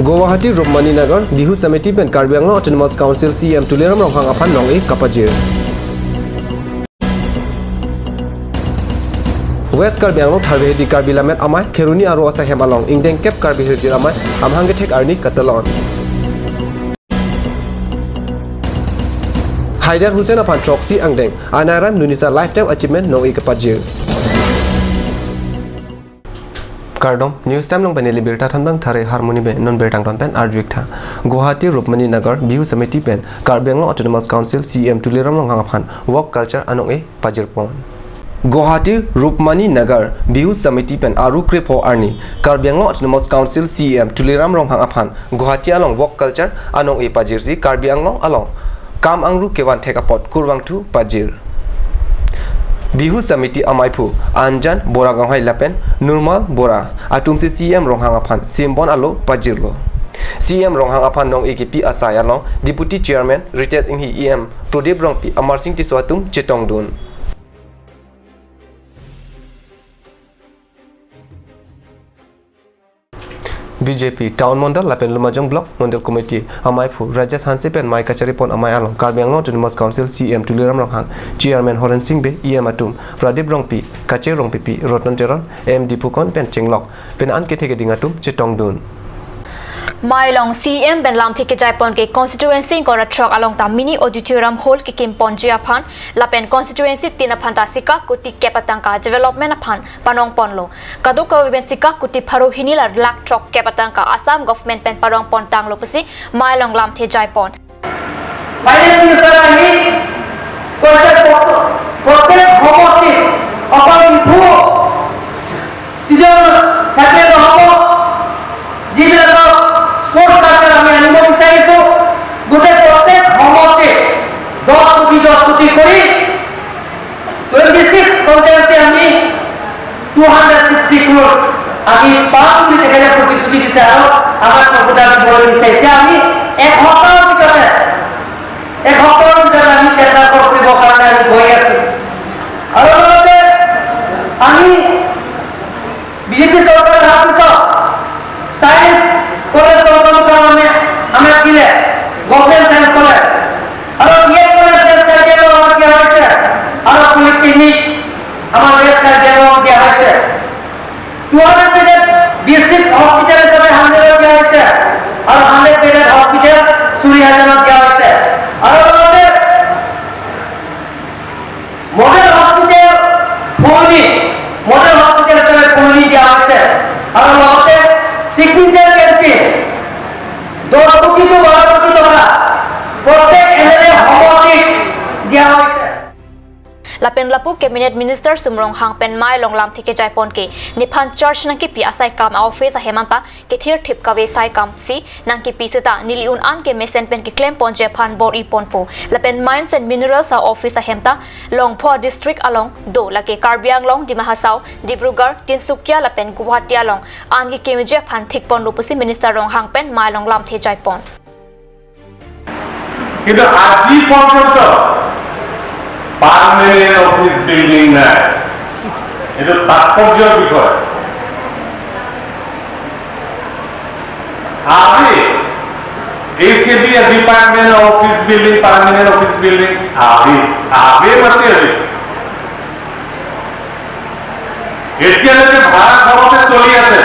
Guwahati Rupmani Nagar Bihu Samiti pen Karbi Anglong Autonomous Council CM Tuliram Ronghang Aphan Nong E Kapajir West Karbi Anglong Tharbe di Karbi Lamet Amai Keruni Aro Asa Hemalong Ingdeng Kep Karbi Hirti Amai Amhange Tek Arni Katalon Haidar Hussein Aphan Troxy Angdeng Anaram Nunisa Lifetime Achievement Nong E Kapajir Kardom News Time long Beneli Birta Thanbang Thare Harmony Be Non Bertang Ton Pen Arjwik Tha Guwahati Rupmani Nagar Bihu Samiti Pen Karbi Anglong Autonomous Council CM Tuliram Ronghang Aphan Walk Culture Anong E Pajirpon Guwahati Rupmani Nagar Bihu Samiti Pen Aru Kripo Arni Karbi Anglong Autonomous Council CM Tuliram Ronghang Aphan Guwahati Along Walk Culture Anong E Pajirsi Karbi Anglong Along Kam Angru Kewan Thekapot Kurwang Tu Pajir Bihu Samiti Amaipu Anjan Bora Ganghai Lapen Nurmal Bora Atumsi CM Ronghang Aphan Simbon Alo Pajirlo CM Ronghang Aphan Nong EKP Asaya Long Deputy Chairman Retails Inhi EM Prodip Rongpi Amar Singh Tiswatum Chetong Dun BJP Town Mondal Lapen Lumajang Block Mondal Committee Amaipu Rajas Hanse Pen Mai Kachari Pon Amai Along Karbi Anglong Autonomous Council CM Tuliram Ronghang Chairman Horan Singh Be EM Atum Pradip Rongpi Kache Rongpi Rotnan Teron M Dipukon Pen Chenglok Pen An Ketege Dingatum Chetong Dun Mailong CM Ben Lam Thike Jaipon ke constituency Kora Truck along ta mini auditorium hall ke Kimpon Jiaphan Lapen constituency Tina Phanta Sika Kuti Kepatangka development aphan Panong Ponlo Kadu Kawiben Sika Kuti Pharu Hinila Lak Truck Kepatangka Assam government pen Parong Pontang Lopasi Mailong Lam The Jaipon Finance Minister ani প্রত্যেক ভবনটি অপরিধু সৃজন থাকে হব জিল্লা sports culture আমি আনিব বিচাৰিছো গোটেই প্ৰত্যেক ভবনটি 10 কোটি কৰি 26 কনজেন্সি আমি 260 crore আমি পাম বুলি তেখেতে প্ৰতিশ্ৰুতি দিছে আৰু আমাৰ কম্পিউটাৰ দিব দিছে এতিয়া আমি এক সপ্তাহৰ ভিতৰতে আমি টেন্ডাৰ কৰিব কাৰণে আমি গৈ আছো আৰু লগতে আমি বিজেপি চৰকাৰ ভাবিছো সায়েন্স কলেজ কাৰণে আমাৰ কিলে গভৰ্ণমেন্ট সায়েন্স কলেজ আৰু ইয়ে কলেজ কাৰ্য্যালয় আমাৰ কি হৈছে আৰু পলিটেকনিক আমাৰ দেশ কাৰ্য্যালয় দিয়া হৈছে 200 বেডেড ডিস্ট্ৰিক্ট হসপিটাল হিচাপে 100 দিয়া হৈছে আৰু 100 বেডেড হসপিটাল সুৰিহাজনত দিয়া হৈছে আৰু লগতে মডেল হসপিটাল হিচাপে ফুলনি দিয়া হৈছে আৰু লগতে সিগনেচাৰ কেম্পেইন 10 কোটি to 12 কোটি টকা প্ৰত্যেক এনে হমটিক দিয়া হৈছে Lapen Lapu Cabinet Minister Sumrong Hang Pen Mai Long Lam Thike Jaipon ke Niphan Church Nangki Pi Asai Kam Office Hemanta ke Thir Thip Kawe Sai Kam Si Nangki Pi Sita Niliun An ke Mesen Pen ke Claim Pon Japan Bor I Ponpo Lapen Mines and Minerals Office Hemta Longpho District along Do Lake Karbi Anglong Dimahasau Dibrugarh Tinsukia Lapen Guwahati along An ke Kemje Phan Thik Pon Lupusi Minister Rong Hang Pen Mai Long Lam The Jaipon কিন্তু আজি পর্যন্ত permanent office building নাই এটা তাৎপর্যের বিষয় আগে HAB department office building permanent office building আগে মাসে এতিয়ালৈকে ভাড়া ঘৰতে চলি আছে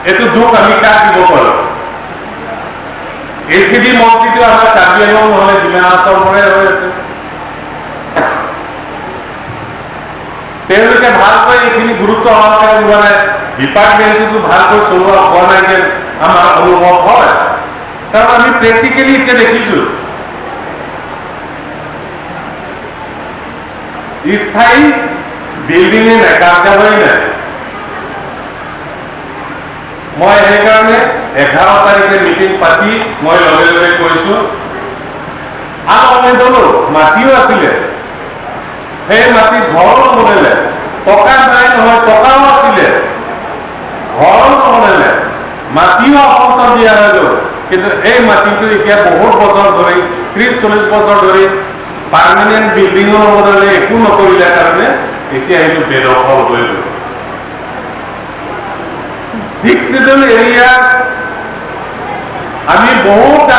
এইটো দুখ আমি কাক দিব পাৰো এইচএবি মন্ত্ৰীটো আমাৰ কাৰ্বি আংলং নহলে ডিমাহাছাওৰে হৈ আছে তেওঁলোকে ভালকৈ এইখিনি গুৰুত্ব সহকাৰে লোৱা নাই ডিপাৰ্টমেণ্টটো ভালকৈ চলোৱা হোৱা নাই যেন আমাৰ অনুভৱ হয় কাৰণ আমি প্ৰেক্টিকেলি এতিয়া দেখিছো স্থায়ী বিল্ডিঙে নাই কাৰ্যালয় নাই মই সেইকাৰণে 11 তাৰিখে মিটিং পাতি মই লগে লগে কৈছো আৰু অনেদলো মাটিও আছিলে সেই মাটি ঘৰৰ বনালে টকা নাই নহয় টকাও আছিলে ঘৰ বনালে মাটিও অন্তত দিয়া হৈ গ'ল কিন্তু এই মাটিটো এতিয়া বহুত বছৰ ধৰি 30-40 বছৰ ধৰি পাৰ্মানেন্ট বিল্ডিঙৰ বদলে একো নকৰিলে কাৰণে এতিয়া এইটো বেদখল হৈ গ'ল 6 শিডিউল এৰিয়া আমি বহুত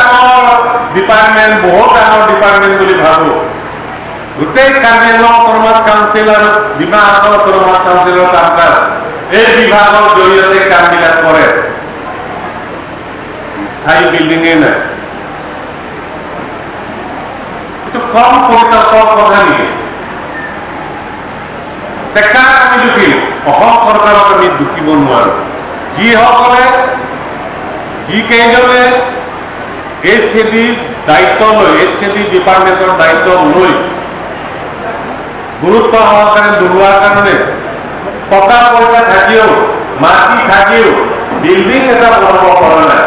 ডিপাৰ্টমেণ্ট বুলি ভাবো গোটেই কাৰ্বি আংলং অট'নমাছ কাউন্সিল আৰু ডিমা হাছাও অট'নমাছ কাউন্সিলৰ কাম কাজ এই বিভাগৰ জৰিয়তে কামবিলাক কৰে স্থায়ী বিল্ডিঙেই নাই এইটো কম পৰিতাপৰ কথা নেকি টেকাৰ আমি দুখিম অসম চৰকাৰক আমি দুখিব নোৱাৰো যিকেইজনে HAD দায়িত্ব লৈ HAD ডিপাৰ্টমেণ্টৰ দায়িত্ব লৈ গুৰুত্ব সহকাৰে দৌৰোৱাৰ কাৰণে টকা পইচা থাকিও মাটি থাকিও বিল্ডিং এটা বনাব পৰা নাই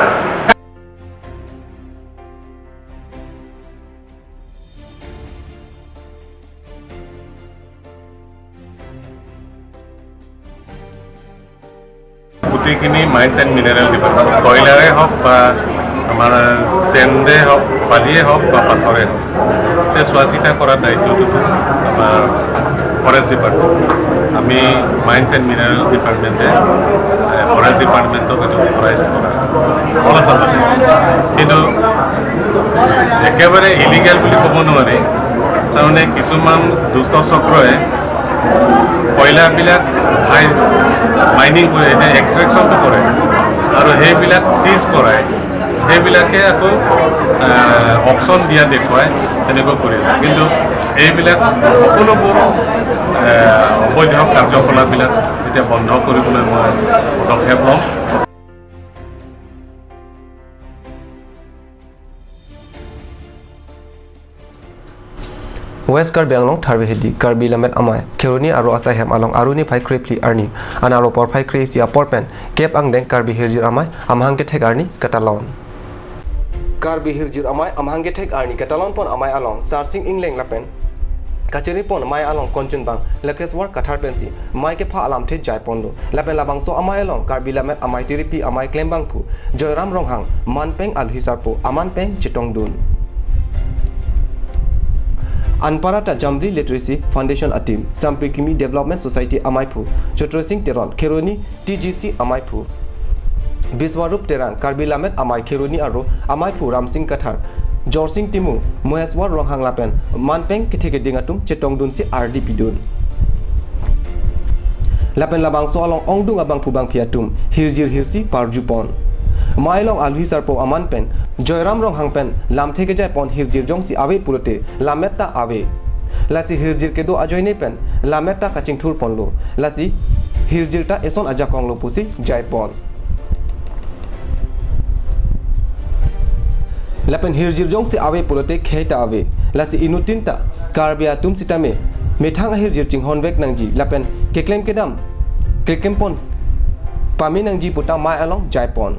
গোটেইখিনি মাইন্স এণ্ড মিনাৰেল ডিপাৰ্টমেণ্ট কয়লাৰে হওক বা আমাৰ চেণ্ডে হওক বালিয়ে হওক বা পাথৰে হওক এই চোৱা চিতা কৰাৰ দায়িত্বটো আমাৰ ফৰেষ্ট ডিপাৰ্টমেণ্ট আমি মাইন্স এণ্ড মিনাৰেল ডিপাৰ্টমেণ্টে ফৰেষ্ট ডিপাৰ্টমেণ্টক এইটো অথৰাইজ কৰা আলোচনা কিন্তু একেবাৰে ইলিগেল বুলি ক'ব নোৱাৰি তাৰমানে কিছুমান দুষ্ট চক্ৰই কয়লাবিলাক মাইনিং কৰে এক্সট্ৰেকশ্যনটো কৰে আৰু সেইবিলাক চিজ কৰাই সেইবিলাকে আকৌ অকশ্যন দিয়া দেখুৱাই তেনেকৈ কৰি আছে কিন্তু এইবিলাক সকলোবোৰ অবৈধ কাৰ্যকলাপবিলাক এতিয়া বন্ধ কৰিবলৈ মই পদক্ষেপ ল'ম West Karbi Anglong Tharbe Hedi Karbi Lamet Amai Keruni Aro Asahem Along Aruni Pai Krepli Arni Anaro Por Pai Kresi Aporpen Kep Angdeng Karbi Hirjir Amai Amhange Tek Arni Catalan Karbi Hirjir Amai Amhange Tek Arni Catalan Pon Amai Along Sarsing Ingleng Lapen Kacheri Pon Mai Along Konchun Bang Lakeswar Kathar Pensi Mai Ke Pha Alam The Jai Pondo Lapen Labang So Amai Along Karbi Lamet Amai Tiripi Amai Klembang Phu Joyram Ronghang Manpeng Alhisarpo Amanpeng Chitong Dun Anparata Jamri Literacy Foundation Atim Sampikimi Development Society Amaipu Chotro Singh Teron Keroni TGC Amaipu Biswarup Terang Karbi Lamet Amai Keroni Aro Amaipu Ram Singh Kathar Jor Singh Timu Moheswar Ronghang Lapen Manpeng Kitheke Dingatum Chetong Dunsi RDP Dun Lapen Labang So Along Ongdung Abang Pubang Piatum Hirjir Hirsi Parjupon Mailong Alhisarpo Amanpen Joyram Ronghangpen Lam Theke Jai Pon Hirjir Jongsi Awe Purote Lametta Awe Lasi Hirjir Kedo Ajoyne Pen Lametta Kaching Thur Ponlo Lasi Hirjirta Eson Aja Konglo Pusi Jai Pon Lapen Hirjir Jongsi Awe Purote Kheta Awe Lasi Inutinta Karbia Tum Sitame Methang Hirjir Ching Honvek Nangji Lapen Keklem Kedam Kekempon Pami Nangji Puta Mai Along Jai Pon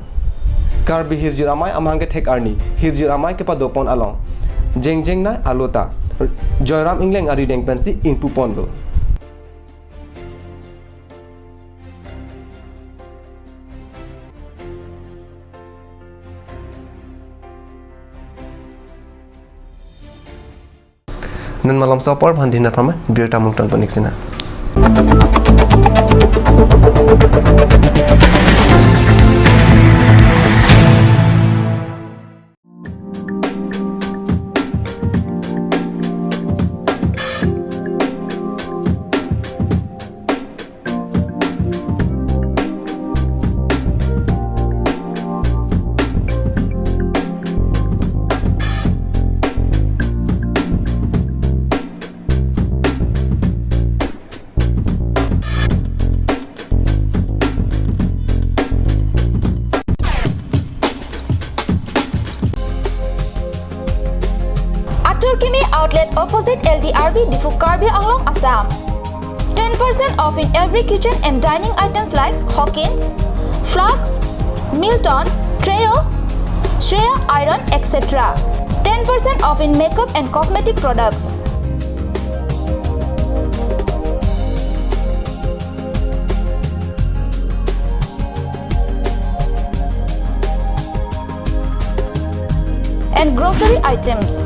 Karbi Hirjir Amai Amhange Tek Arni Hirjir Amai Kepa Dopon Along Jeng Jeng Na Alota Joyram Ingleng Ari Deng Pensi Inpu Pondo Nun malam sopor Bhandina Pramai Bir Tamung Tan Paniksina Turkimi outlet opposite LDRB Difu Karbi Anglong Assam. 10% off in every kitchen and dining items like Hawkins, Flax, Milton, Treo, Shreya Iron, etc. 10% off in makeup and cosmetic products. And grocery items.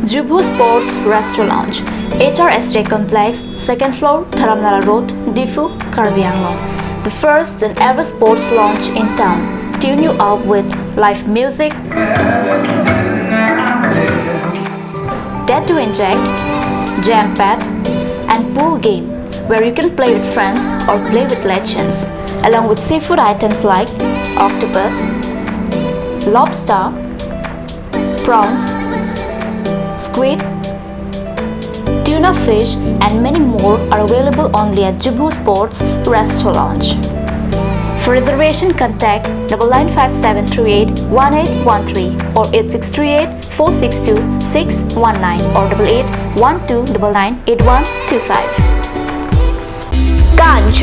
Jubu Sports Restaurant Lounge, HRSJ Complex, 2nd floor, Dharamnala Road, Diffu, Karbi Anglong. The first and ever sports lounge in town. Tune you up with live music, Dare to Inject, Jam Pad, and pool game where you can play with friends or play with legends, along with seafood items like octopus, lobster, prawns, squid, tuna fish, and many more are available only at Jubu Sports Restaurant Lounge. For reservation, contact 9957381813 or 8638462619 or 8812998125. Ganj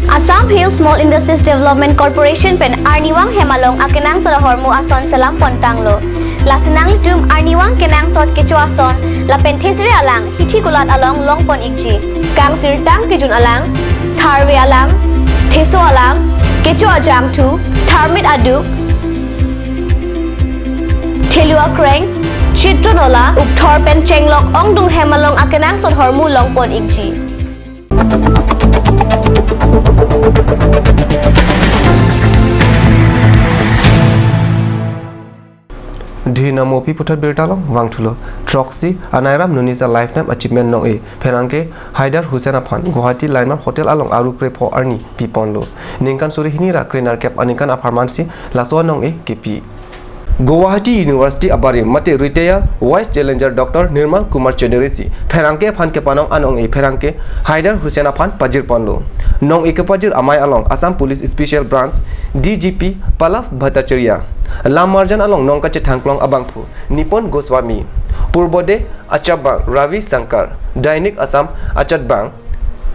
Assam Hill Small Industries Development Corporation pen Arniwang Hemalong akenang sa hormu ason salam pontanglo. Lasinang litum Arniwang kenang sot kecu ason la penthesri alang hithi kulat along longpon ikji. Kang sirtang kijun alang tharwe alang theso alang kecu ajam tu tharmit aduk Thelua Kreng Chitronola Ukthor pen chenglok ongdung Hemalong akenang sot hormu longpon ikji. Dhina Mopi Putat Birtalong Wangtulo Troxy Anairam Nunisa Lifetime Achievement No A Peranke Haidar Hussein Aphan Guwahati Landmark Hotel along Arukre Po Arni Piponlo Ninkan Surihinira Krinar Cap Anikan Aparmansi Laso Nong A KP Guwahati University Abari Mate Retire Vice Challenger Dr. Nirmal Kumar Chenerisi Peranke Aphan Kepanong Anong A Peranke Haidar Hussein Aphan Pajir Ponlo Nong Ekapajir Amai along Assam Police Special Branch DGP Palaf Bhattacharya Lamarjan along Nongkache Thangklong Abangphu Nippon Goswami Purbode Achabang Ravi Shankar Dainik Assam Achatbang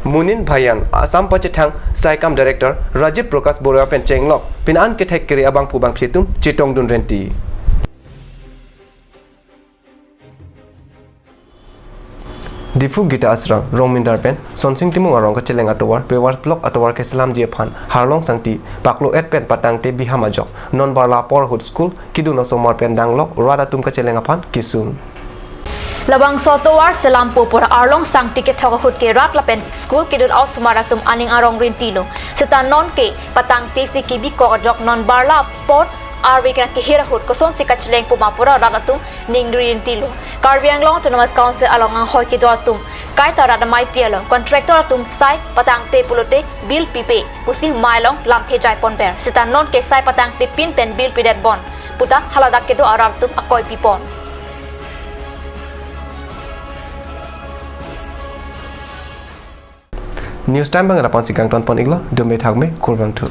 Munin Bhayan Assam Pachethang Saikam Director Rajiv Prakash Borua Pen Chenglok Pinan Kethek Kiri Abangphu Bang Phetum Chitong Dun Renti Difu Gita Asrang Romindar Pen Sonsing Timung Arong Kacheleng Atowar Pewars Block Atowar Kesalam Jiaphan Harlong Sangti Paklo Et Pen Patang Te Bihamajok Non Barla Porhood School Kiduno Somar Pen Danglok Rada Tum Kacheleng Aphan Kisun Labang Sotowar Selampo por Arlong Sangti ke Thogahut ke Rak Lapen School Kidun Aus Sumaratum Aning Arong Rintilo Seta Non ke Patang Te Si Kibi Kokajok Non Barla Port Arwi kena kihirahut koson si kacileng pumapura ranatum ningdurin tilo. Karbi Anglong Autonomous Council along ang hoy kido atum. Kai tarada mai pialo contractor atum sai patang te pulote bill pipe pusi mailong lam the jai pon ber. Sita non ke sai patang te pin pen bill pidet bon. Puta haladak kido aratum akoy pipon. News Time Bang Rapan Sikang Ton Pon Iglo Dome Thagme Kurbang Tu